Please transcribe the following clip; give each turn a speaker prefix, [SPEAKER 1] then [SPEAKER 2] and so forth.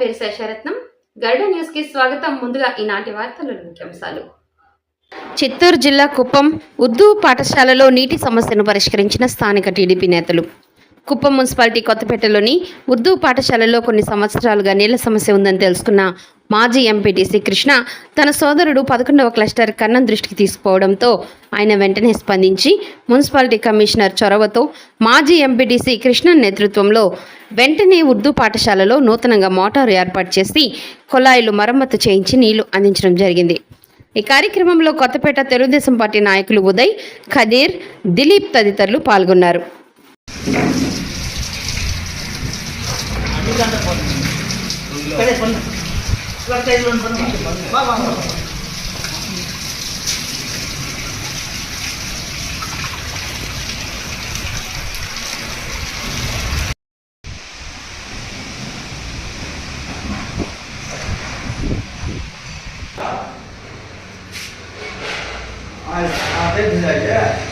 [SPEAKER 1] పేరు శేషరత్నం. గరుడ న్యూస్ కి స్వాగతం. ముందుగా ఈనాటి వార్తల ముఖ్యాంశాలు. చిత్తూరు జిల్లా కుప్పం ఉర్దూ పాఠశాలలో నీటి సమస్యను పరిష్కరించిన స్థానిక టీడీపీ నేతలు. కుప్పం మున్సిపాలిటీ కొత్తపేటలోని ఉర్దూ పాఠశాలలో కొన్ని సంవత్సరాలుగా నీళ్ల సమస్య ఉందని తెలుసుకున్న మాజీ ఎంపీటీసీ కృష్ణ తన సోదరుడు 11వ క్లస్టర్ కన్నం దృష్టికి తీసుకుపోవడంతో ఆయన వెంటనే స్పందించి మున్సిపాలిటీ కమిషనర్ చొరవతో మాజీ ఎంపీటీసీ కృష్ణ నేతృత్వంలో వెంటనే ఉర్దూ పాఠశాలలో నూతనంగా మోటారు ఏర్పాటు చేసి కుళాయిలు మరమ్మతు చేయించి నీళ్లు అందించడం జరిగింది. ఈ కార్యక్రమంలో కొత్తపేట తెలుగుదేశం పార్టీ నాయకులు ఉదయ్, ఖదీర్, దిలీప్ తదితరులు పాల్గొన్నారు.
[SPEAKER 2] Ai, à, đây thì